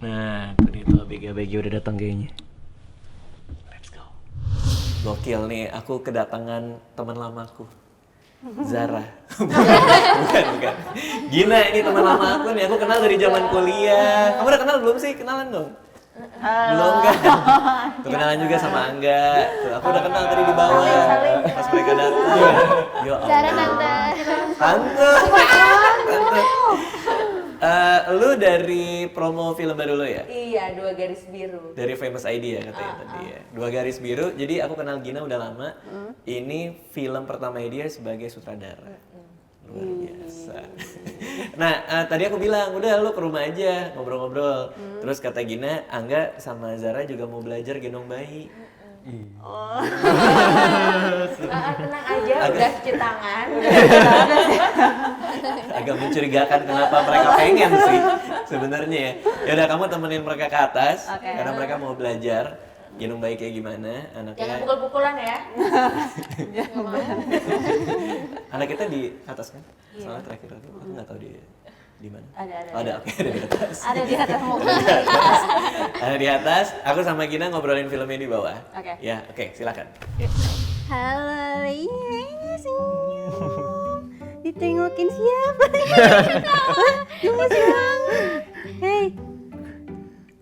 Nah, itu dia tuh ABG udah datang kayaknya. Let's go. Gokil nih, aku kedatangan teman lamaku. Zara. bukan. Gina ini teman lama aku nih, aku kenal dari zaman kuliah. Kamu udah kenal belum sih? Kenalan dong. Belum kan? Tuh kenalan juga sama Angga. Tuh, aku udah kenal tadi di bawah. Pas mereka datang. Yo, Zara tante. Tante. Lu dari promo film baru lo ya? Iya, 2 garis biru. Dari Famous ID ya katanya tadi ya. 2 garis biru. Jadi aku kenal Gina udah lama. Ini film pertama dia sebagai sutradara. Luar biasa. Nah, tadi aku bilang udah lo ke rumah aja ngobrol-ngobrol. Terus kata Gina, Angga sama Zara juga mau belajar gendong bayi. Tenang aja, udah cuci tangan. Agak mencurigakan kenapa mereka pengen sih sebenarnya ya. Yaudah kamu temenin mereka ke atas karena mereka mau belajar gendong bayi kayak gimana anaknya. Jangan pukul-pukulan ya. Anak kita di atas kan? Soalnya terakhir aku nggak tahu dia di mana. Ada, oke, ada di atas. Ada di atas mobil. Ada di atas. Aku sama Gina ngobrolin filmnya di bawah. Oke. Ya, oke, silakan. Halo, iya senyum. Ditengokin siapa? Gemes banget. Hei,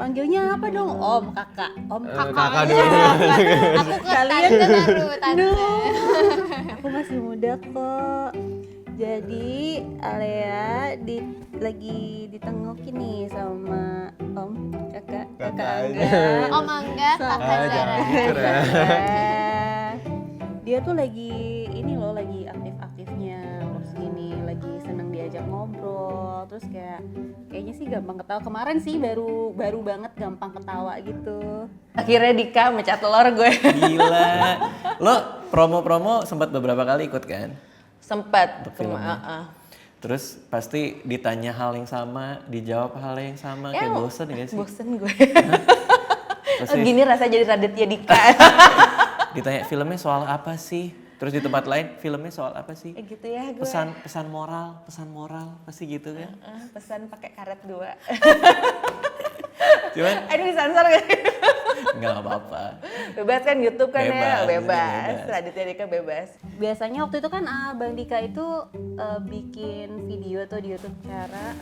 panggilnya apa dong? Om, kakak. Om, Kakak dulu. Aku ke tante baru, tante. Aku masih muda kok. Jadi Alea lagi ditengokin nih sama Om, kakak Angga. Om Angga, kakak Zara. Dia tuh lagi ini loh, lagi aktif-aktifnya terus gini, lagi seneng diajak ngobrol, terus kayaknya sih gampang ketawa. Kemarin sih baru banget gampang ketawa gitu. Akhirnya Dika mecat telur gue. Gila. Lo promo-promo sempat beberapa kali ikut kan? Sempat. Terus pasti ditanya hal yang sama, dijawab hal yang sama, kayak bosen gak sih? Bosen gue. Pasti Gini rasa jadi Raditya Dika. ditanya filmnya soal apa sih? Terus di tempat lain filmnya soal apa sih? Gitu ya gue. Pesan moral pasti gitu kan? Pesan pakai karet 2. Cuman Aduh disensor gak? nggak apa-apa. Bebas kan YouTube kan ya? Bebas. Bebas. Raditya Dika bebas. Biasanya waktu itu kan Bang Dika itu bikin video tuh di YouTube cara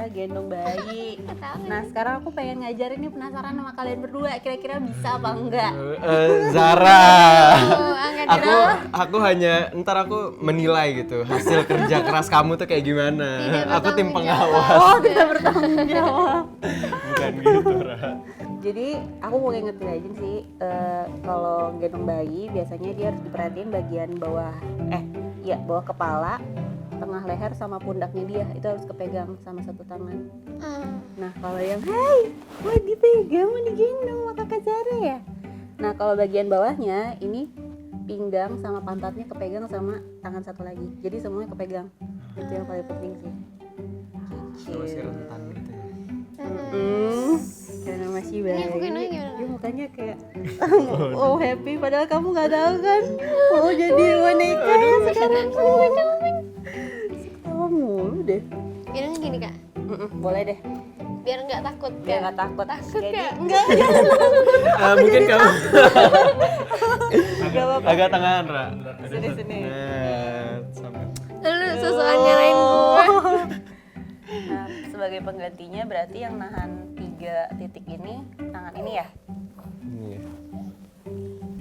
gendong bayi. Nah sekarang aku pengen ngajarin nih, penasaran sama kalian berdua, kira-kira bisa apa enggak? Zara. Oh, Angga Aku hanya ntar aku menilai gitu hasil kerja keras kamu tuh kayak gimana. Tidak Aku tim bertanggung pengawas. Oh, tidak bertanggung jawab. Bukan gitu, Ra. Jadi aku mau ngingetin aja sih, kalau gendong bayi biasanya dia harus diperhatiin bagian bawah, bawah kepala, tengah leher sama pundaknya dia, itu harus kepegang sama satu tangan. Nah kalau yang mau dipegang, mau digendong sama kakak Zara ya. Nah kalau bagian bawahnya ini pinggang sama pantatnya kepegang sama tangan satu lagi, jadi semuanya kepegang. Itu yang paling penting sih. Masih rentan gitu ya. Karena masih bayi. Ini aku kenanya gimana? Dia mukanya kayak happy, padahal kamu nggak tahu kan mau jadi boneka sekarang. Ketawa mulu deh. Bilangnya gini kak, Boleh deh. biar nggak takut Biar kan? nggak takut. Takut Jadi Kak. enggak Mungkin kamu apa-apa. agak tangan, Ra. Sini. Nah, sampai. Lu susuan nyalain gue. Nah, sebagai penggantinya berarti yang nahan 3 titik ini tangan ini ya. Iya.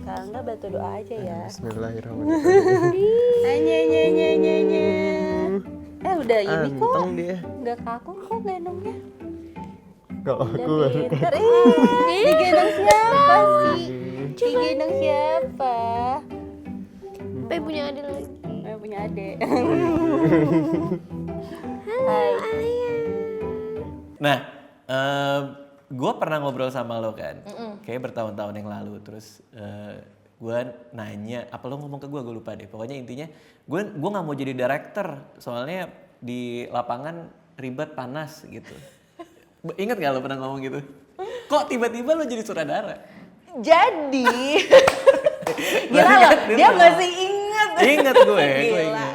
Kalau enggak bantu doa aja ya. Bismillahirrahmanirrahim. Anya. Udah ini kok. Anteng dia. Enggak kaku kok gendongnya. Kalau Udah aku baru pinter. Digendong siapa sih? Digendong siapa? Sampai punya adik lagi. Punya adik. Hai. Nah, gue pernah ngobrol sama lo kan, kayak bertahun-tahun yang lalu. Terus gue nanya, apa lo ngomong ke gue lupa deh. Pokoknya intinya, gue nggak mau jadi director, soalnya di lapangan ribet panas gitu. Ingat gak lo pernah ngomong gitu? Kok tiba-tiba lo jadi sutradara? Jadi gila loh, dia masih ingat. Ingat gue Gila. ingat.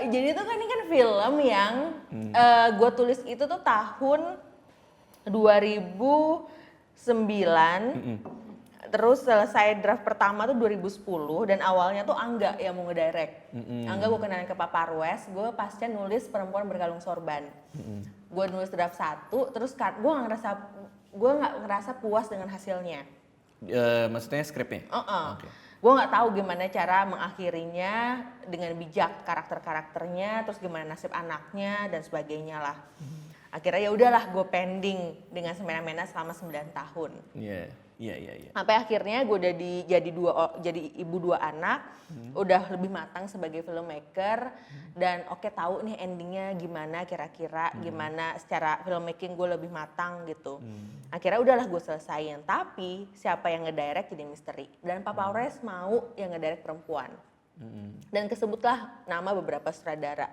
Jadi tuh kan ini kan film yang gue tulis itu tuh tahun 2009. Terus selesai draft pertama tuh 2010 dan awalnya tuh Angga yang mau ngedirect. Angga gue kenalin ke Papa Arwes, gue pasca nulis Perempuan Berkalung Sorban. Gue nulis draft 1, terus gue nggak ngerasa puas dengan hasilnya. Maksudnya skripnya? Okay. Gue nggak tahu gimana cara mengakhirinya dengan bijak karakter-karakternya, terus gimana nasib anaknya dan sebagainya lah. Akhirnya ya udahlah gue pending dengan semena-mena selama 9 tahun. Iya. Sampai akhirnya gue udah jadi ibu 2 anak, udah lebih matang sebagai filmmaker dan tahu nih endingnya gimana kira-kira, gimana secara filmmaking gue lebih matang gitu. Akhirnya udahlah gue selesaiin, tapi siapa yang ngedirect jadi misteri. Dan Papa Ores mau yang ngedirect perempuan. Dan kesebutlah nama beberapa sutradara.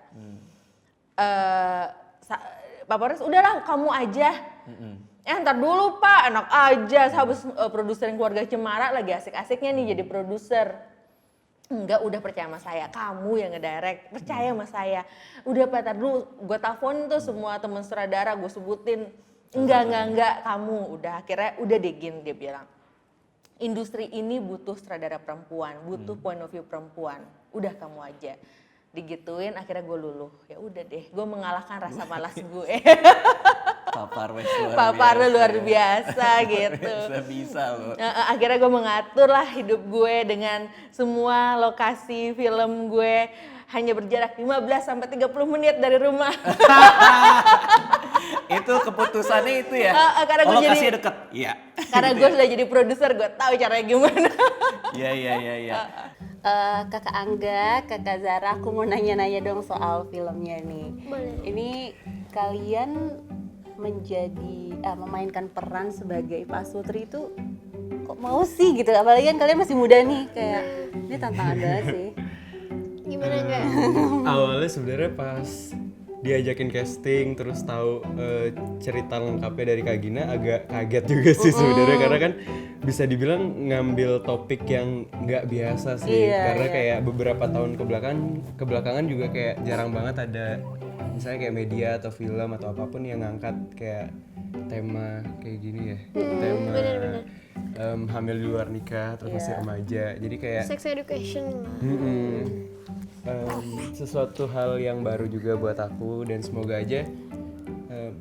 Papa Ores udahlah kamu aja. Ntar dulu Pak, enak aja, habis produser Keluarga Cemara lagi asik-asiknya nih jadi produser. Enggak, udah percaya sama saya, kamu yang ngedirect, percaya sama saya. Udah Pak, ntar dulu gue telepon tuh semua temen sutradara, gue sebutin. Enggak, kamu. Udah akhirnya, udah deh Gin, dia bilang. Industri ini butuh sutradara perempuan, butuh point of view perempuan. Udah kamu aja. Digituin, akhirnya gue luluh. Ya udah deh, gue mengalahkan rasa malas gue. Papa luar biasa gitu. Bisa loh. Akhirnya gue mengatur lah hidup gue dengan semua lokasi film gue hanya berjarak 15-30 menit dari rumah. Itu keputusannya itu ya? Karena gue lokasinya deket? Iya. Karena gue sudah jadi produser, gue tahu caranya gimana. Iya. Kakak Angga, Kakak Zara, aku mau nanya-nanya dong soal filmnya nih. Boleh. Ini kalian memainkan peran sebagai Pak Sutri itu kok mau sih gitu? Apalagi kan kalian masih muda nih, kayak ini tantangan banget sih. Gimana enggak? Awalnya sebenarnya pas diajakin casting terus tahu cerita lengkapnya dari Kak Gina agak kaget juga sih sebenarnya, karena kan bisa dibilang ngambil topik yang nggak biasa sih, karena kayak beberapa tahun kebelakangan juga kayak jarang banget ada misalnya kayak media atau film atau apapun yang ngangkat kayak tema kayak gini ya, tema hamil di luar nikah atau masih remaja, jadi kayak Sex education lah. Sesuatu hal yang baru juga buat aku dan semoga aja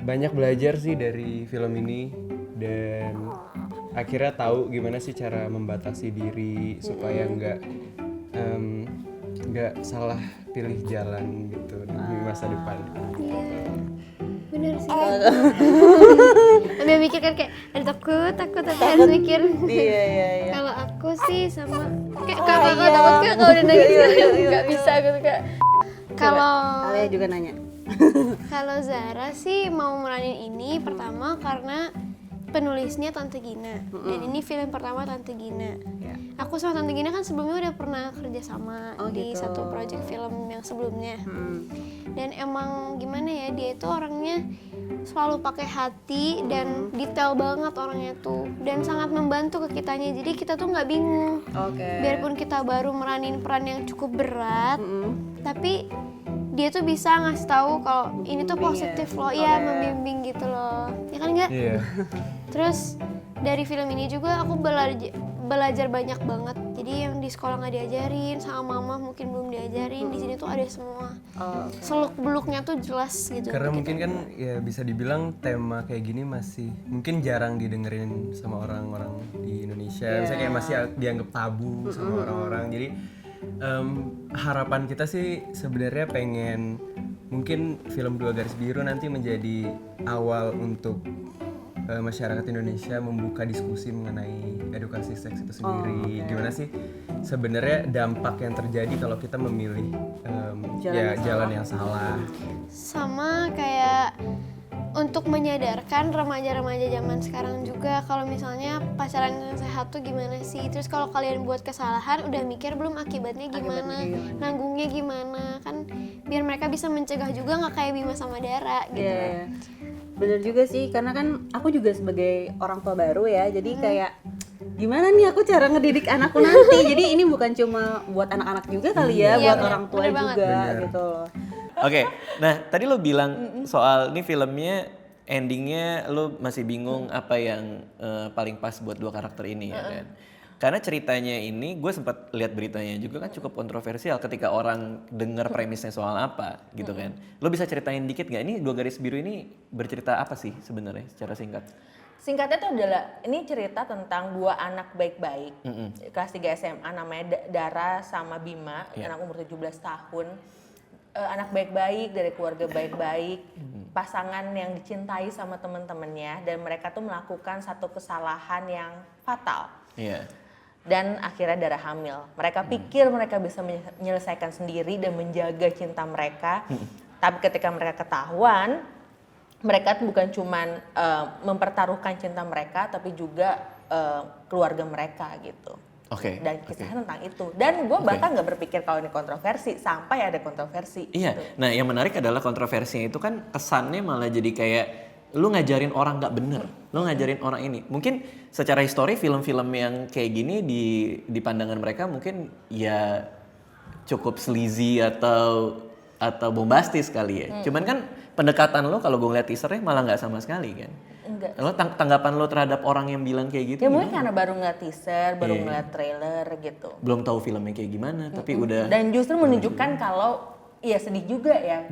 banyak belajar sih dari film ini dan akhirnya tahu gimana sih cara membatasi diri supaya nggak salah pilih jalan gitu di masa depan. Iya, bener sih. Ambil mikir kan kayak ada takut tapi harus mikir. Iya. Kalau aku sih sama kayak kakak takut kayak kalau udah nangis nggak bisa gitu kayak. Kalau Alia juga nanya. Kalau Zara sih mau meranin ini pertama karena penulisnya Tante Gina dan ini film pertama Tante Gina. Aku sama Tante Gina kan sebelumnya udah pernah kerja sama di satu project film yang sebelumnya. Dan emang gimana ya, dia itu orangnya selalu pakai hati dan detail banget orangnya tuh, dan sangat membantu ke kitanya, jadi kita tuh nggak bingung. Biarpun kita baru meranin peran yang cukup berat, tapi dia tuh bisa ngasih tahu kalau ini tuh positif loh, iya membimbing gitu loh, ya kan nggak? Iya. Terus dari film ini juga aku belajar banyak banget. Jadi yang di sekolah nggak diajarin, sama mama mungkin belum diajarin, di sini tuh ada semua. Seluk beluknya tuh jelas gitu. Karena mungkin kan ya bisa dibilang tema kayak gini masih mungkin jarang didengerin sama orang-orang di Indonesia. Misalnya kayak masih dianggap tabu sama orang-orang. Jadi harapan kita sih sebenarnya pengen mungkin film Dua Garis Biru nanti menjadi awal untuk masyarakat Indonesia membuka diskusi mengenai edukasi seks itu sendiri. Gimana sih sebenarnya dampak yang terjadi kalau kita memilih jalan yang salah. Sama kayak untuk menyadarkan remaja-remaja zaman sekarang juga kalau misalnya pacaran yang sehat tuh gimana sih. Terus kalau kalian buat kesalahan udah mikir belum akibatnya gimana, nanggungnya gimana, kan biar mereka bisa mencegah juga, nggak kayak Bima sama Dara gitu. Bener juga sih, karena kan aku juga sebagai orang tua baru ya, jadi kayak gimana nih aku cara ngedidik anakku nanti. Jadi ini bukan cuma buat anak-anak juga kali ya, Iya, buat orang tua bener banget. juga Bener. gitu loh. Oke, nah tadi lo bilang soal ini filmnya endingnya lo masih bingung apa yang paling pas buat dua karakter ini ya kan? Karena ceritanya ini gue sempat lihat beritanya juga kan cukup kontroversial ketika orang dengar premisnya soal apa gitu kan. Lo bisa ceritain dikit nggak ini Dua Garis Biru ini bercerita apa sih sebenarnya secara singkat? Singkatnya itu adalah ini cerita tentang dua anak baik-baik kelas 3 SMA namanya Dara sama Bima, anak umur 17 tahun. Anak baik-baik dari keluarga baik-baik, pasangan yang dicintai sama teman-temannya dan mereka tuh melakukan satu kesalahan yang fatal. Iya. Dan akhirnya Dara hamil. Mereka pikir mereka bisa menyelesaikan sendiri dan menjaga cinta mereka. Tapi ketika mereka ketahuan, mereka tuh bukan cuman mempertaruhkan cinta mereka, tapi juga keluarga mereka gitu. Oke. Dan kisahnya tentang itu. Dan gue bahkan nggak berpikir kalau ini kontroversi, sampai ada kontroversi. Iya. Gitu. Nah yang menarik adalah kontroversinya itu kan kesannya malah jadi kayak lu ngajarin orang nggak bener, lu ngajarin orang ini. Mungkin secara histori film-film yang kayak gini di pandangan mereka mungkin ya cukup sleazy atau bombastis kali ya. Cuman kan pendekatan lo kalau gue ngeliat teasernya malah nggak sama sekali kan. Enggak. Lo tanggapan lo terhadap orang yang bilang kayak gitu Ya mungkin gimana? karena baru ngeliat teaser, baru ngeliat trailer gitu. Belum tahu filmnya kayak gimana, tapi udah. Dan justru menunjukkan kalau ya sedih juga ya.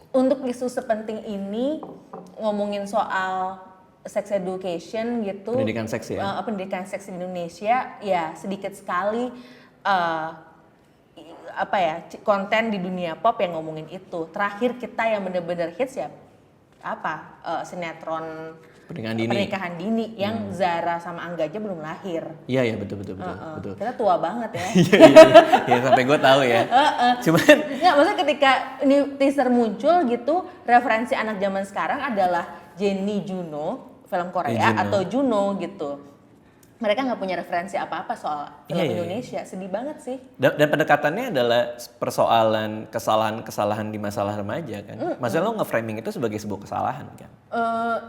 Untuk isu sepenting ini ngomongin soal sex education gitu. Pendidikan seks ya? Pendidikan seks di Indonesia ya sedikit sekali konten di dunia pop yang ngomongin itu. Terakhir kita yang bener-bener hits ya sinetron pernikahan dini yang Zara sama Angga aja belum lahir. Iya betul. Kita tua banget ya. Iya sampai gue tahu ya. Cuman Nggak, maksudnya ketika ini teaser muncul gitu, referensi anak zaman sekarang adalah Jennie Juno, film Korea, Juno. atau Juno gitu. Mereka nggak punya referensi apa-apa soal film Iya. Indonesia, sedih banget sih. dan pendekatannya adalah persoalan kesalahan di masalah remaja kan. Maksudnya lo nge-framing itu sebagai sebuah kesalahan kan.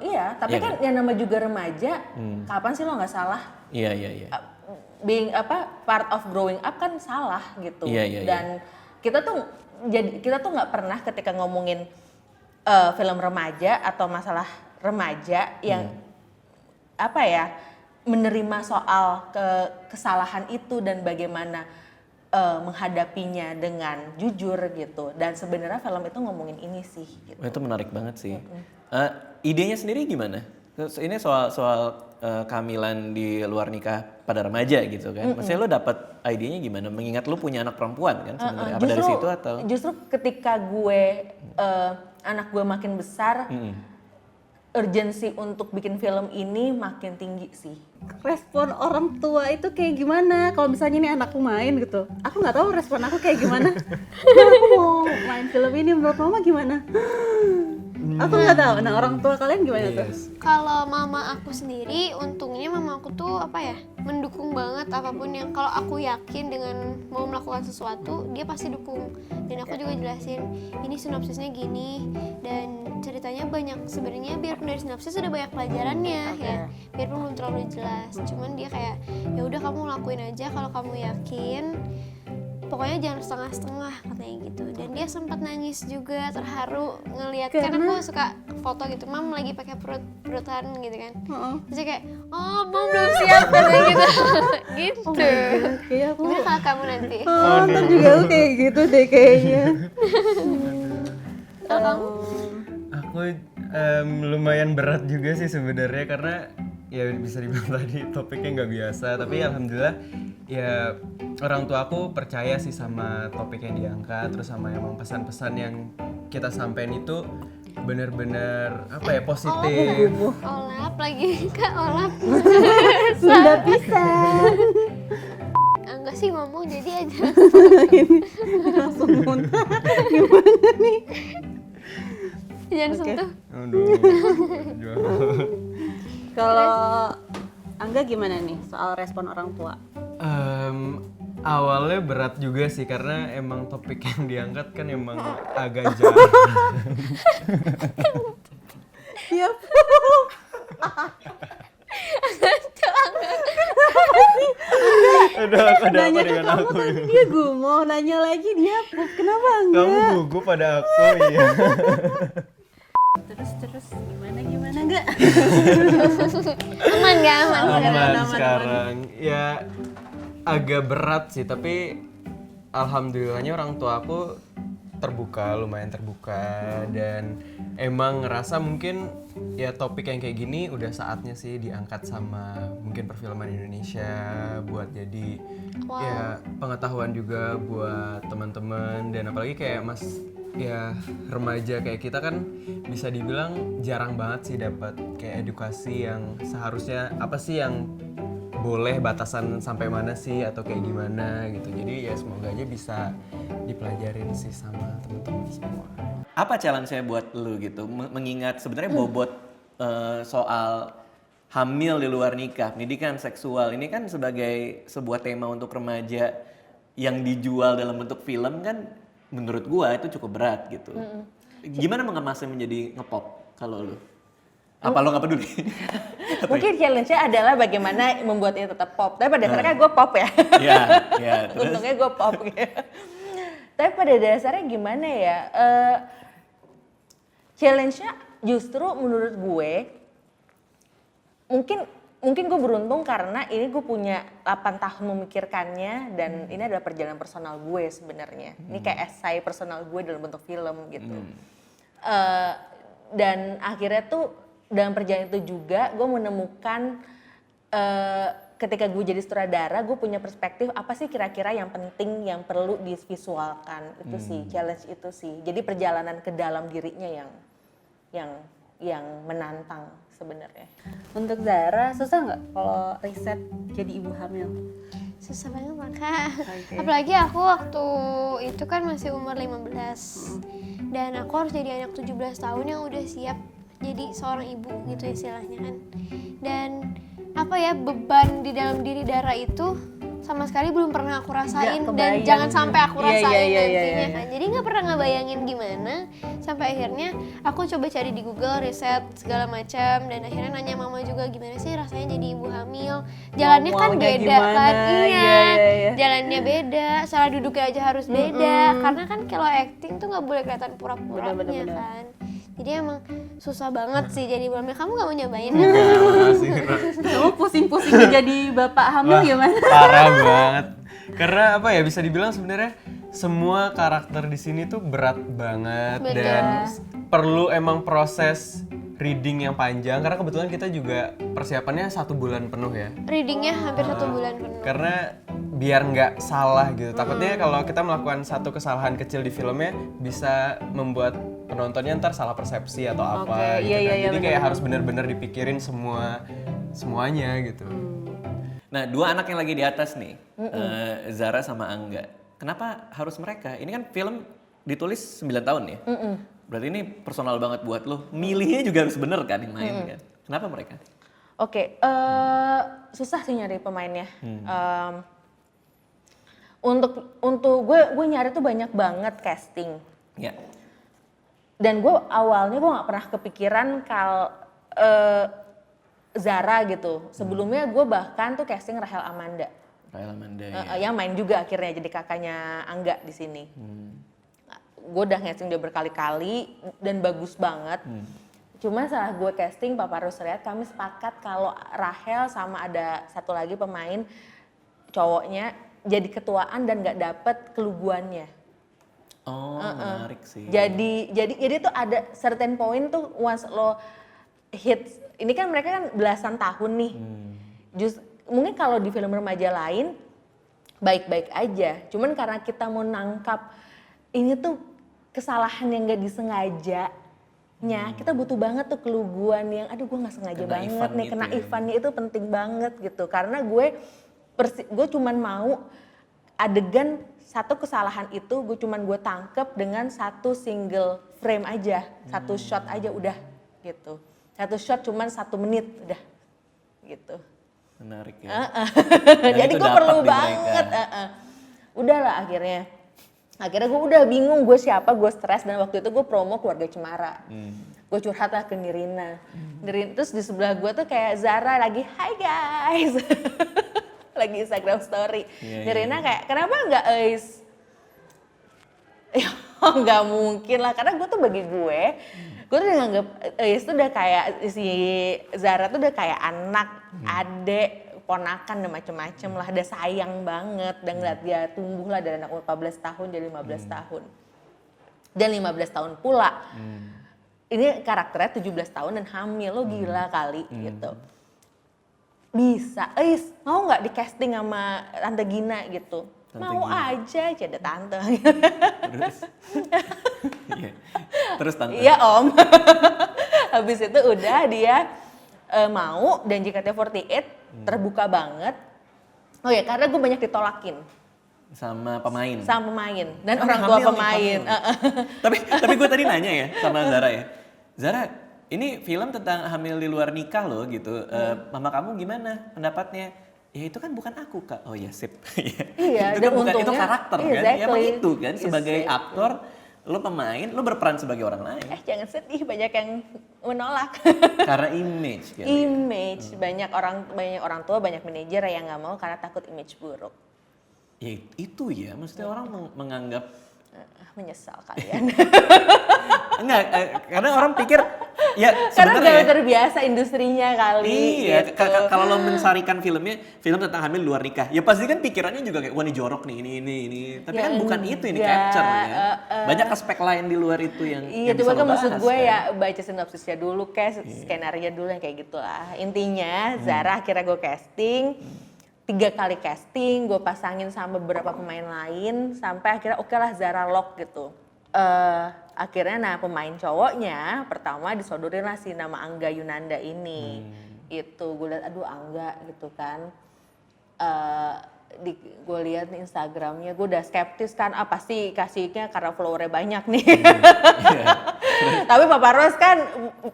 Iya, tapi Iya kan yang nama juga remaja, kapan sih lo nggak salah? Iya. Being part of growing up kan salah gitu. Iya. Dan kita tuh nggak pernah ketika ngomongin film remaja atau masalah remaja yang menerima soal kesalahan itu dan bagaimana menghadapinya dengan jujur gitu. Dan sebenarnya film itu ngomongin ini sih. Gitu. Wah, itu menarik banget sih. Idenya sendiri gimana? Ini soal kehamilan di luar nikah pada remaja gitu kan. Maksudnya lo dapet idenya gimana? Mengingat lo punya anak perempuan kan sebenarnya. Apa dari situ atau? Justru ketika anak gue makin besar, urgensi untuk bikin film ini makin tinggi sih. Respon orang tua itu kayak gimana kalau misalnya ini anakku main gitu, aku nggak tahu respon aku kayak gimana. Aku mau main film ini, menurut mama gimana? Aku nggak tahu. Nah orang tua kalian gimana tuh? Kalau mama aku sendiri, untungnya mama aku tuh mendukung banget apapun yang kalau aku yakin dengan mau melakukan sesuatu, dia pasti dukung. Dan aku juga jelasin, ini sinopsisnya gini dan ceritanya banyak sebenarnya, biarpun dari sinopsis sudah banyak pelajarannya ya, biarpun belum terlalu jelas. Cuman dia kayak, ya udah kamu lakuin aja kalau kamu yakin. Pokoknya jangan setengah-setengah katanya gitu. Dan dia sempat nangis juga, terharu ngelihat kan aku suka foto gitu, mam lagi pakai perutan gitu kan. Terus dia kayak, oh mam belum siap katanya gitu. Gitu. Kayak aku. Gimana kalau kamu nanti? Ntar juga aku kayak gitu deh kayaknya. Kalau kamu? Aku lumayan berat juga sih sebenarnya karena ya bisa dibilang tadi topiknya nggak biasa, tapi alhamdulillah ya orang tua aku percaya sih sama topik yang diangkat, terus sama emang pesan-pesan yang kita sampein itu benar-benar positif. Olap lagi, Kak Olap. Sudah bisa. Enggak sih ngomong jadi aja. Langsung muntah. Gimana nih? Jangan sentuh. Aduh. Kalau Angga gimana nih soal respon orang tua? Awalnya berat juga sih karena emang topik yang diangkat kan emang agak jauh. Iya. Nanya ke dengan kamu aku tapi ini? dia gumoh, nanya lagi dia pup, kenapa enggak? Kamu gugup pada aku ya. Terus gimana enggak? Aman gak aman? Aman sekarang. Ya agak berat sih, tapi alhamdulillahnya orang tua aku lumayan terbuka, dan emang ngerasa mungkin ya topik yang kayak gini udah saatnya sih diangkat sama mungkin perfilman Indonesia buat jadi ya pengetahuan juga buat teman-teman, dan apalagi kayak ya remaja kayak kita kan bisa dibilang jarang banget sih dapat kayak edukasi yang seharusnya apa sih yang boleh, batasan sampai mana sih atau kayak gimana gitu. Jadi ya semoga aja bisa dipelajarin sih sama teman-teman semua. Apa challenge-nya buat lu gitu? Mengingat sebenarnya bobot soal hamil di luar nikah, pendidikan seksual ini kan sebagai sebuah tema untuk remaja yang dijual dalam bentuk film kan menurut gua itu cukup berat gitu. Gimana mengemasnya menjadi ngepop kalau lu? Apa lo nggak peduli? Mungkin challenge-nya adalah bagaimana membuatnya tetap pop. Tapi pada dasarnya gue pop ya. Iya, terus? Untungnya gue pop gitu. Tapi pada dasarnya gimana ya? Challenge-nya justru menurut gue mungkin gue beruntung karena ini gue punya 8 tahun memikirkannya, dan ini adalah perjalanan personal gue sebenarnya. Ini kayak esai personal gue dalam bentuk film gitu. Dan akhirnya tuh dalam perjalanan itu juga gue menemukan ketika gue jadi sutradara, gue punya perspektif apa sih kira-kira yang penting yang perlu divisualkan. Itu sih challenge itu sih. Jadi perjalanan ke dalam dirinya yang menantang sebenarnya. Untuk Zara susah nggak kalau riset jadi ibu hamil? Susah banget Kak. Apalagi aku waktu itu kan masih umur 15 dan aku harus jadi anak 17 tahun yang udah siap jadi seorang ibu gitu istilahnya kan. Dan apa ya, beban di dalam diri Dara itu sama sekali belum pernah aku rasain, dan jangan sampai aku rasain nantinya kan. Jadi nggak pernah ngebayangin gimana, sampai akhirnya aku coba cari di Google, riset segala macam, dan akhirnya nanya mama juga gimana sih rasanya jadi ibu hamil. Jalannya kan beda kan, jalannya beda, cara duduknya aja harus beda, karena kan kalau acting tuh nggak boleh kelihatan pura-puranya kan. Jadi emang susah banget sih jadi ibu hamil. Kamu gak mau nyobain? Kamu pusing-pusing jadi bapak hamil gimana? Parah banget. Karena apa ya, bisa dibilang sebenarnya semua karakter di sini tuh berat banget. Betul. Dan perlu emang proses reading yang panjang, karena kebetulan kita juga persiapannya 1 bulan penuh ya. Readingnya hampir 1 bulan penuh. Karena biar nggak salah gitu. Takutnya kalau kita melakukan satu kesalahan kecil di filmnya bisa membuat penontonnya ntar salah persepsi atau apa gitu kan. Jadi kayak harus benar-benar dipikirin semuanya gitu. Nah, 2 anak yang lagi di atas nih, Zara sama Angga. Kenapa harus mereka? Ini kan film ditulis 9 tahun ya? Berarti ini personal banget buat lo. Milihnya juga harus bener kan yang main kan? Kenapa mereka? Oke, susah sih nyari pemainnya. Untuk gue nyari tuh banyak banget casting. Ya. Dan gue awalnya gue nggak pernah kepikiran kalau Zara gitu. Sebelumnya gue bahkan tuh casting Rachel Amanda. Rachel Amanda ya. Yang main juga akhirnya jadi kakaknya Angga di sini. Gue udah casting dia berkali-kali dan bagus banget. Cuma setelah gue casting Papa Rusriat, kami sepakat kalau Rachel sama ada satu lagi pemain cowoknya jadi ketuaan dan nggak dapet keluguannya. Oh, menarik sih. Jadi tuh ada certain point tuh once lo hit, ini kan mereka kan belasan tahun nih. Mungkin kalau di film remaja lain baik-baik aja. Cuman karena kita mau nangkap ini tuh kesalahan yang gak disengajanya, kita butuh banget tuh keluguan yang aduh gue gak sengaja banget nih, kena Ivannya itu penting banget gitu. Karena gue cuman mau adegan satu kesalahan itu gue tangkep dengan satu single frame aja, satu shot aja udah gitu. Satu shot cuman 1 menit udah gitu. Menarik ya. Jadi gue perlu banget. Udahlah akhirnya gue udah bingung gue siapa, gue stres, dan waktu itu gue promo Keluarga Cemara. Gue curhat lah ke Nirina. Terus di sebelah gue tuh kayak Zara lagi, hi guys. lagi Instagram story. Iya, Nirina kayak kenapa nggak Eis? Ya nggak mungkin lah, karena gue tuh bagi gue tuh udah nganggep Eis tuh udah kayak si Zara tuh udah kayak anak, adek, ponakan dan macem-macem lah, udah sayang banget dan ngeliat dia tumbuh lah dari anak 14 tahun jadi 15 tahun. Dan 15 tahun pula. Ini karakternya 17 tahun dan hamil, lo gila kali gitu. Bisa, Eis mau nggak di casting sama Tante Gina gitu? Tante mau Gina. aja ada tante. Terus, iya. Terus tante. Iya om. Habis itu udah dia mau dan JKT48 terbuka banget. Oh ya karena gue banyak ditolakin Sama pemain. sama pemain dan Kan orang tua hamil nih, pemain. hamil. tapi gue tadi nanya ya sama Zara ya. Zara, ini film tentang hamil di luar nikah loh gitu. Mama kamu gimana pendapatnya? Ya itu kan bukan aku kak. Oh ya sip. Iya, itu dan kan bukan itu untungnya- karakter kan. Ya, exactly. emang itu kan sebagai Exactly. aktor, lo pemain, lo berperan sebagai orang lain. Jangan sedih, banyak yang menolak. Karena image kan. Image, banyak orang tua, banyak manajer yang nggak mau karena takut image buruk. Ya itu ya, maksudnya orang menganggap Menyesal kalian. enggak, karena orang pikir ya Karena sebenarnya gak ya, terbiasa industrinya kali. iya, gitu. kalau lo mensarikan filmnya, film tentang hamil luar nikah, ya pasti kan pikirannya juga kayak wah ini jorok nih, ini. Tapi Ya kan bukan itu, ini enggak, capture ya. Banyak aspek lain di luar itu yang Iya, yang cuma bisa lo kan maksud bahas, gue kan. ya baca sinopsisnya dulu, skenario dulu yang kayak gitulah. Intinya Zara akhirnya gue casting, 3 kali casting, gue pasangin sama beberapa pemain lain, sampai akhirnya oke lah Zara lock gitu. Akhirnya pemain cowoknya pertama disodorin lah si nama Angga Yunanda ini. Itu gue liat aduh Angga gitu kan. Gue lihat nih Instagramnya, gue udah skeptis kan, pasti kasihnya karena followernya banyak nih. Tapi Papa Ros kan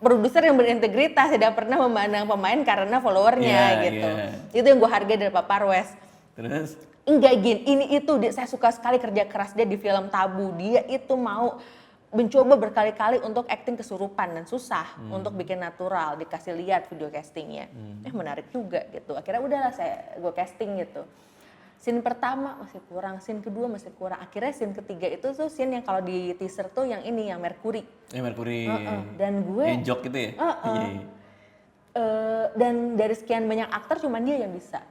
produser yang berintegritas, tidak pernah memandang pemain karena followernya Iya, gitu. iya. Itu yang gue hargai dari Papa Ros. Terus Enggak gini, ini itu saya suka sekali kerja keras dia di film Tabu. Dia itu mau mencoba berkali-kali untuk acting kesurupan dan susah untuk bikin natural, dikasih lihat video castingnya. Menarik juga gitu. Akhirnya udahlah gue casting gitu. Scene pertama masih kurang, scene kedua masih kurang. Akhirnya scene ketiga itu tuh scene yang kalau di teaser tuh yang ini, yang Mercury. Mercury. Dan gue Yang jok gitu ya? Iya. dan dari sekian banyak aktor cuman dia yang bisa.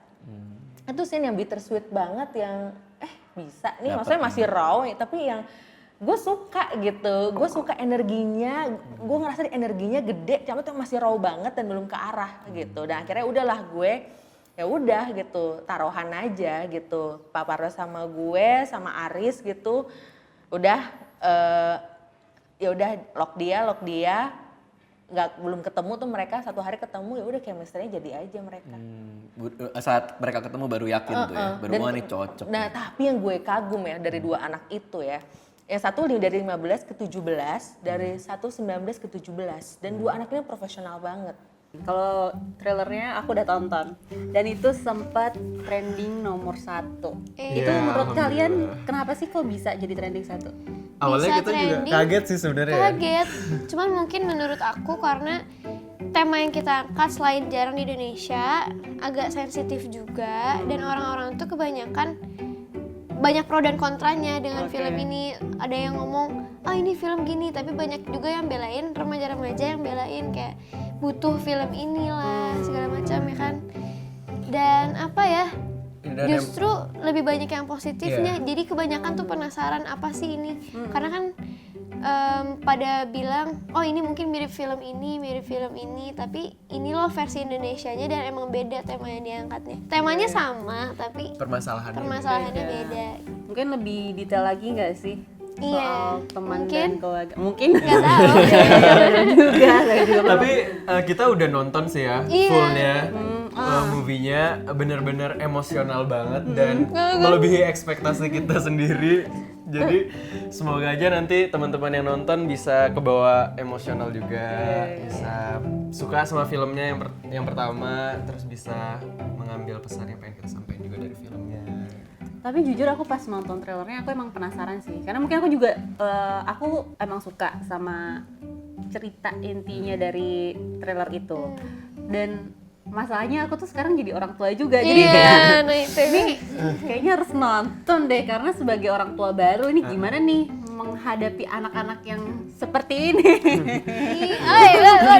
Itu scene yang bittersweet banget yang bisa nih, Dapet maksudnya masih raw tapi yang gue suka gitu, gue suka energinya, gue ngerasa energinya gede, cuma tuh masih raw banget dan belum ke arah gitu. Dan akhirnya udahlah gue, ya udah gitu, taruhan aja gitu, Papa Ros sama gue sama Aris gitu, udah ya udah lock dia, belum ketemu tuh mereka, satu hari ketemu ya udah chemistry-nya jadi aja mereka. Saat mereka ketemu baru yakin tuh ya, baru wah nih cocok. Nah tapi yang gue kagum ya dari 2 anak itu ya, yang satu dari 15 ke 17, dari satu 19 ke 17, dan 2 anak ini profesional banget. Kalau trailernya aku udah tonton dan itu sempat trending nomor 1. Itu Iya, menurut kalian alhamdulillah. kenapa sih kok bisa jadi trending 1? Awalnya Bisa kita juga trending. kaget sih sebenarnya. ya. Kaget. Cuman mungkin menurut aku karena tema yang kita angkat selain jarang di Indonesia, agak sensitif juga dan orang-orang tuh kebanyakan banyak pro dan kontranya dengan film ini. Ada yang ngomong, ini film gini, tapi banyak juga yang belain, remaja-remaja yang belain kayak butuh film inilah segala macam ya kan. Dan apa ya? Dan Justru lebih banyak yang positifnya. Iya. Jadi kebanyakan tuh penasaran apa sih ini? Karena kan pada bilang, oh ini mungkin mirip film ini, tapi ini loh versi Indonesianya dan emang beda tema yang diangkatnya. Temanya sama, tapi permasalahannya beda. Mungkin lebih detail lagi nggak sih? Iya, Soal teman mungkin. dan keluarga. Mungkin Nggak tahu. saya juga. Tapi kita udah nonton sih ya Iya. fullnya movie-nya, bener-bener emosional banget dan melebihi ekspektasi kita sendiri. Jadi semoga aja nanti teman-teman yang nonton bisa kebawa emosional juga, bisa suka sama filmnya yang pertama, terus bisa mengambil pesan yang pengen kita sampaikan juga dari filmnya. Tapi jujur aku pas nonton trailernya aku emang penasaran sih. Karena mungkin aku juga aku emang suka sama cerita intinya dari trailer itu. Dan masalahnya aku tuh sekarang jadi orang tua juga, jadi Iya, nah itu. ini kayaknya harus nonton deh, karena sebagai orang tua baru ini gimana nih menghadapi anak-anak yang seperti ini.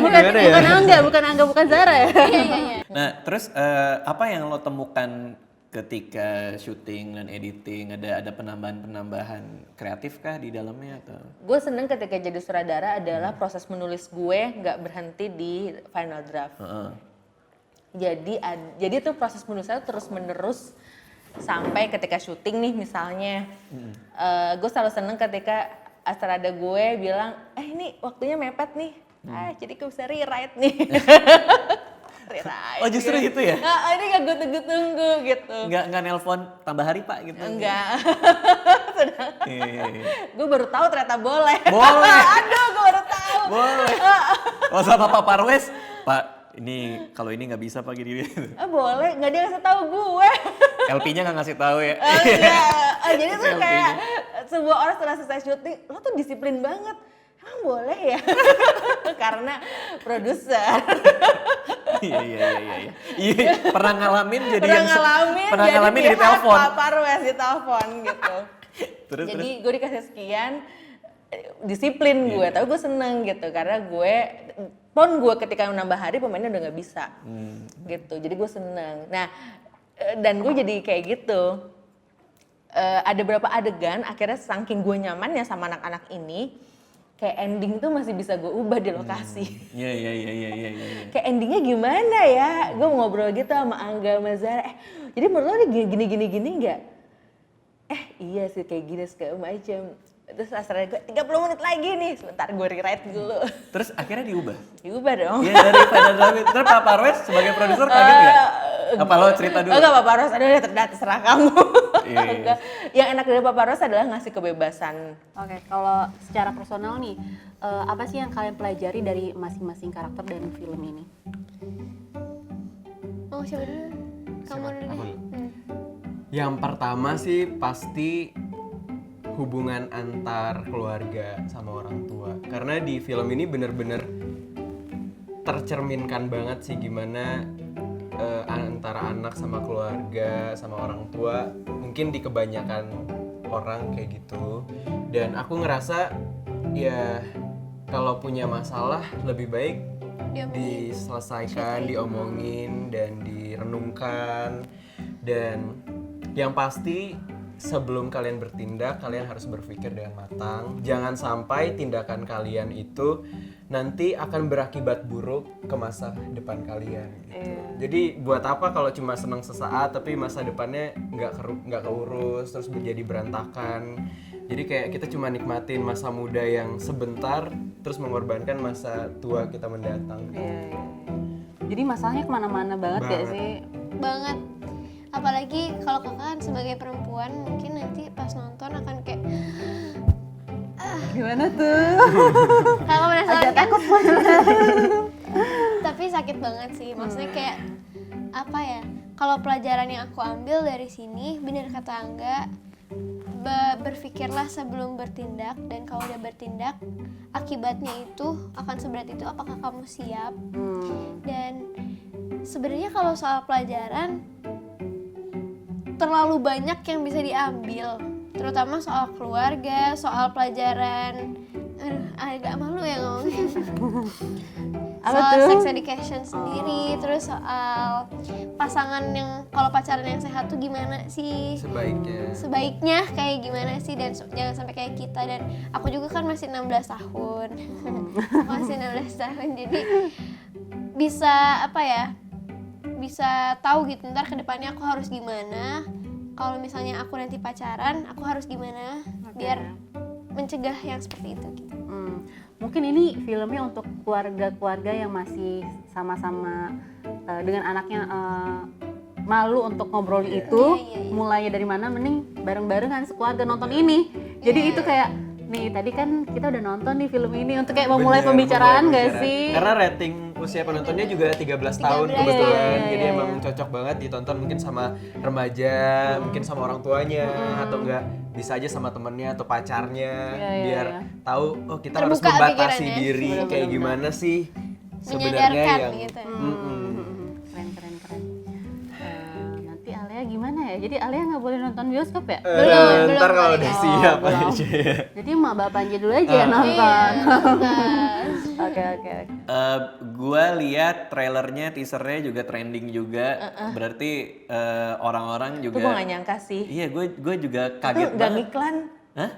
bukan Angga, bukan Zara ya. Nah, terus apa yang lo temukan ketika syuting dan editing? Ada penambahan kreatif kah di dalamnya atau? Gue seneng ketika jadi sutradara adalah proses menulis gue nggak berhenti di final draft. Jadi tuh proses menulisnya terus menerus sampai ketika syuting nih misalnya. Gue selalu seneng ketika sutradara gue bilang, ini waktunya mepet nih. Jadi gue bisa rewrite nih. Rewrite. Oh justru itu ya? Ini gak gue tunggu-tunggu gitu. Nggak nelpon tambah hari Pak gitu? Enggak. Iya. Gue baru tahu ternyata boleh. Boleh. Aduh, gue baru tahu. Boleh. Oh sama Pak Parwes, Pak ini kalau ini nggak bisa Pak gini. Boleh, nggak dia ngasih tahu gue. LP-nya nggak ngasih tahu ya? Jadi tuh kayak sebuah orang setelah selesai syuting, lo tuh disiplin banget. Emang boleh ya? Karena produser. Iya. Pernah ngalamin jadi Pernah ngalamin di telepon. Pak Parwes di telepon gitu. Terus Jadi gue dikasih sekian, disiplin gue, tapi gue seneng gitu karena gue ketika nambah hari pemainnya udah nggak bisa gitu, jadi gue seneng. Nah dan gue jadi kayak gitu, ada beberapa adegan akhirnya saking gue nyamannya sama anak-anak ini, kayak ending tuh masih bisa gue ubah di lokasi. Iya. Kayak endingnya gimana ya, gue ngobrol gitu sama Angga sama Zara, jadi menurut lo gini nggak? Iya sih kayak gini segala macam. Terus asalnya gue 30 menit lagi nih, sebentar gue rewrite dulu. Terus akhirnya diubah? Diubah dong. Iya dari Final Draft. Terus Pak Parwes sebagai produser kaget nggak? Apa lo cerita dulu? Enggak, Pak Parwes, aduh terserah kamu. Iya. Enggak. Yang enak dari Pak Parwes adalah ngasih kebebasan. Oke, kalau secara personal nih, apa sih yang kalian pelajari dari masing-masing karakter dan film ini? Oh siapa dulu? Kamu dulu deh. Yang pertama sih pasti hubungan antar keluarga sama orang tua. Karena di film ini bener-bener tercerminkan banget sih gimana antara anak sama keluarga sama orang tua. Mungkin di kebanyakan orang kayak gitu. Dan aku ngerasa ya kalau punya masalah lebih baik diselesaikan, diomongin dan direnungkan. Dan yang pasti sebelum kalian bertindak, kalian harus berpikir dengan matang. Jangan sampai tindakan kalian itu nanti akan berakibat buruk ke masa depan kalian. Gitu. Jadi buat apa kalau cuma senang sesaat tapi masa depannya nggak keurus, terus menjadi berantakan. Jadi kayak kita cuma nikmatin masa muda yang sebentar, terus mengorbankan masa tua kita mendatang. Iya. Jadi masalahnya kemana-mana banget ya sih? Banget. Apalagi kalau kakak kan sebagai perempuan mungkin nanti pas nonton akan kayak Gimana tuh? kakak penasaran kan? Takut Tapi sakit banget sih, maksudnya kayak apa ya, kalau pelajaran yang aku ambil dari sini bener kata Angga, berpikirlah sebelum bertindak, dan kalau udah bertindak akibatnya itu akan seberat itu, apakah kamu siap? Dan sebenarnya kalau soal pelajaran terlalu banyak yang bisa diambil, terutama soal keluarga, soal pelajaran. Agak malu ya ngomongin. Soal sex education sendiri, terus soal pasangan yang kalau pacaran yang sehat tuh gimana sih? Sebaiknya kayak gimana sih, dan jangan sampai kayak kita. Dan aku juga kan masih 16 tahun. Masih 16 tahun, jadi bisa apa ya? Bisa tahu gitu ntar kedepannya aku harus gimana. Kalau misalnya aku nanti pacaran, aku harus gimana biar mencegah yang seperti itu gitu. Mungkin ini filmnya untuk keluarga-keluarga yang masih sama-sama dengan anaknya malu untuk ngobrol itu. Mulainya dari mana, mending bareng-barengan sekeluarga nonton ini. Jadi itu kayak nih tadi kan kita udah nonton nih film ini untuk kayak memulai pembicaraan gak sih? Karena rating usia penontonnya juga 13 tahun kebetulan. Jadi emang cocok banget ditonton mungkin sama remaja, mungkin sama orang tuanya, atau enggak bisa aja sama temennya atau pacarnya, biar tahu oh kita harus membatasi diri kayak gimana sih sebenarnya yang gitu. ya? Jadi Alia nggak boleh nonton bioskop ya? Belum Ntar kalau kali udah ya. siap belum. aja ya. Jadi emak bapaknya dulu aja yang nonton. Pantas. Oke. Gua lihat trailernya, teasernya juga trending juga. Berarti orang-orang Itu juga. gue gak nyangka sih. Iya, gue juga Itu kaget gak banget. ngiklan. Hah?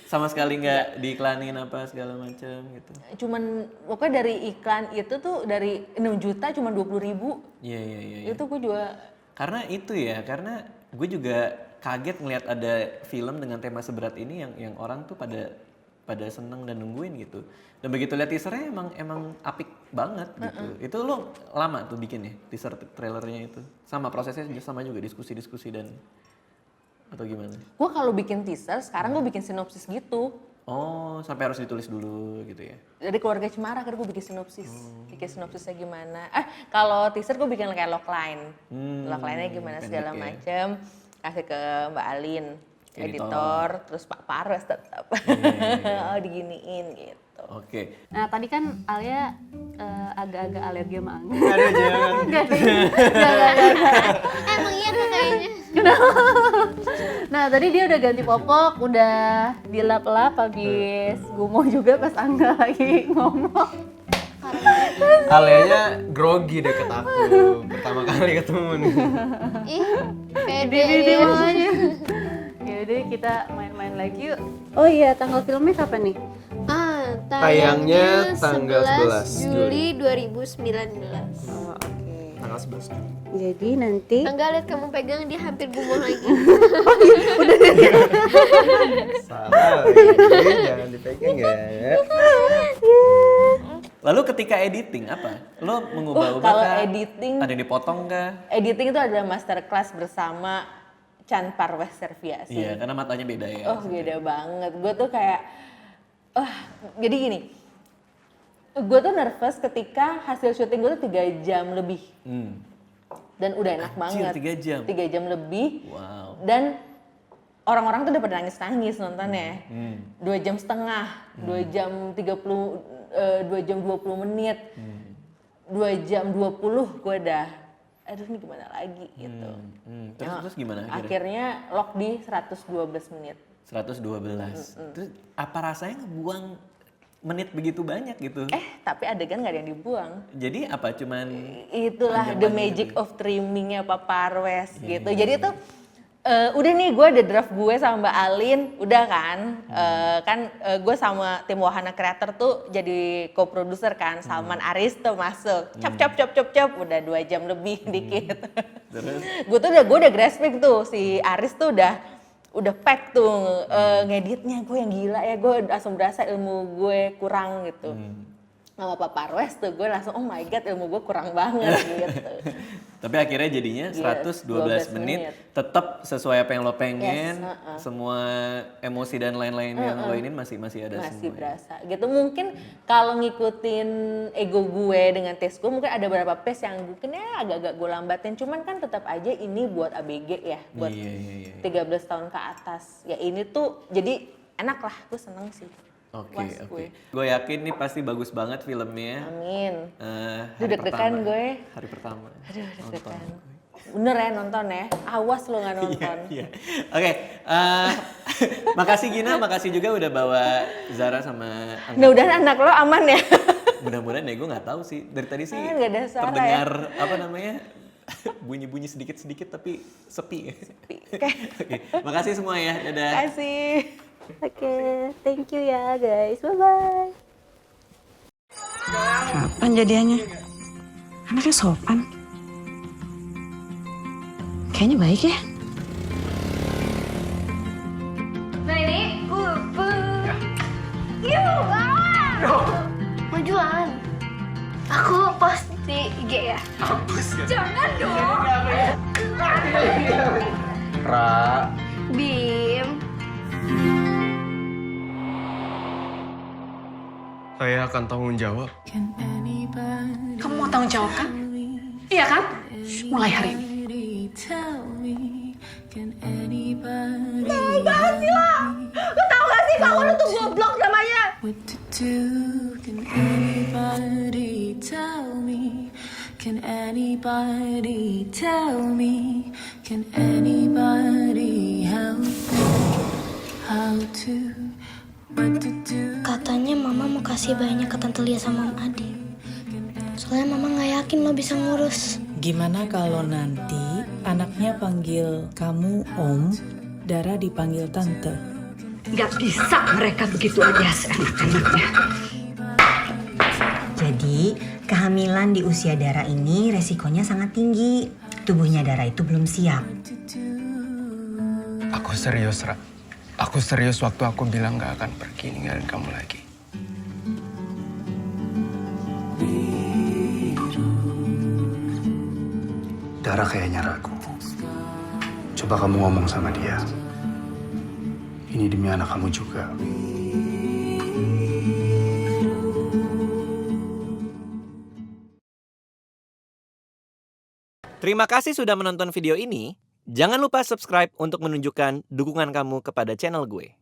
Sama sekali nggak diiklanin apa segala macam gitu. Cuman pokoknya dari iklan itu tuh dari 6 juta cuma 20.000. Iya. Itu gue juga Karena itu ya, karena gue juga kaget ngelihat ada film dengan tema seberat ini yang orang tuh pada seneng dan nungguin gitu. Dan begitu lihat teasernya emang apik banget gitu. Itu lo lama tuh bikin ya teaser trailernya itu. Sama prosesnya sama juga diskusi-diskusi dan atau gimana? gue kalau bikin teaser sekarang gue bikin sinopsis gitu. Oh, sampai harus ditulis dulu gitu ya. Dari Keluarga Cemara kan gue bikin sinopsis. Bikin sinopsisnya gimana. Kalau teaser gue bikin kayak logline. Logline-nya gimana pendek segala ya. macem. Kasih ke Mbak Alin, Editor. editor, terus Pak Parwes tetap. Oh diginiin gitu. Oke. Nah tadi kan Alia agak-agak alergi sama angga. Aduh jangan. Emang iya tuh kayaknya. Nah tadi dia udah ganti popok, udah dilap-lap habis gumoh juga pas Angga lagi ngomong. Alianya grogi deket aku pertama kali ketemu nih. Ih, pede Di dia. makanya. Yaudah kita main-main lagi yuk. Oh iya, tanggal filmnya kapan nih? Tayangnya tanggal 11 Juli 2019. Oh, oke. Tanggal 11 Juli. Jadi nanti Enggak lihat kamu pegang dia hampir gumoh lagi. Salah lagi, jangan dipegang ya. Lalu ketika editing apa? Lo mengubah-ubah kalau kah? editing- Ada yang dipotong kah? Editing itu adalah masterclass bersama Chan Parwes Serviasi. Iya, karena matanya beda ya. Oh beda banget. Gue tuh kayak, jadi gini. Gue tuh nervous ketika hasil syuting gue tuh 3 jam lebih. Dan udah enak Anjir, banget. 3 jam? 3 jam lebih. Wow. Dan orang-orang tuh udah pada nangis-nangis nontonnya. 2 jam setengah, 2 jam 2 jam 20 menit, 2 jam 20 gue udah, aduh ini gimana lagi gitu. Terus gimana akhirnya? Akhirnya lock di 112 menit. 112. Terus apa rasanya ngebuang menit begitu banyak gitu? Tapi adegan gak ada yang dibuang. Jadi apa cuman Itulah the panjang-panjang magic gitu? of trimmingnya Pak Parwes gitu. Jadi tuh udah nih gue ada draft gue sama Mbak Alin, udah kan. Gue sama tim Wahana Creator tuh jadi co-producer kan. Salman Aris tuh masuk. Cap, udah 2 jam lebih dikit. Terus? gue udah grasping tuh, si Aris tuh udah pack tuh ngeditnya. Gue yang gila ya, gue langsung berasa ilmu gue kurang gitu. Sama Pak Parwes tuh gue langsung oh my god ilmu gue kurang banget gitu. Tapi akhirnya jadinya 112 menit tetap sesuai apa yang lo pengen. Semua emosi dan lain-lain yang lo ini masih ada Masih semua. berasa gitu. Mungkin kalau ngikutin ego gue dengan tes gue mungkin ada beberapa pace yang mungkin ya agak-agak gue lambatin. Cuman kan tetap aja ini buat ABG ya, buat Iya. 13 tahun ke atas. Ya ini tuh jadi enak lah, gue seneng sih. Oke. Puas gue. Gue yakin nih pasti bagus banget filmnya. Amin. Hari Deg-degan pertama. gue. Hari pertama. Aduh deg-degan. Bener ya nonton ya, awas lo gak nonton. Iya. Oke. Makasih Gina, makasih juga udah bawa Zara sama Angga. Mudah-mudahan anak lo aman ya. Mudah-mudahan ya, gue nggak tahu sih. Dari tadi sih Nggak ada suara terdengar apa namanya bunyi-bunyi sedikit-sedikit tapi sepi. Oke. Oke, makasih semua ya. Dadah. Kasih. Oke, thank you ya guys. Bye-bye. Kapan jadiannya? Anaknya sopan. Kayaknya baik ya. Nah ini mau jualan. Aku post di IG ya. Jangan dong. Ra. Bim. Saya akan tanggung jawab. Kamu mau tanggung jawab kan? Iya kan? Mulai hari ini. Lo tau gak sih kalau lo tuh goblok namanya? Can anybody tell me? Can anybody help me? How to, what to do? Katanya mama mau kasih bayinya ke Tante Lia sama Om Adi. Soalnya mama nggak yakin lo bisa ngurus. Gimana kalau nanti anaknya panggil kamu Om, Dara dipanggil Tante? Nggak bisa mereka begitu aja seenak-enaknya. Jadi, kehamilan di usia Dara ini resikonya sangat tinggi. Tubuhnya Dara itu belum siap. Aku serius, Ra. Aku serius waktu aku bilang gak akan pergi ninggalin kamu lagi. Dara kayaknya ragu. Coba kamu ngomong sama dia. Ini demi anak kamu juga. Terima kasih sudah menonton video ini. Jangan lupa subscribe untuk menunjukkan dukungan kamu kepada channel gue.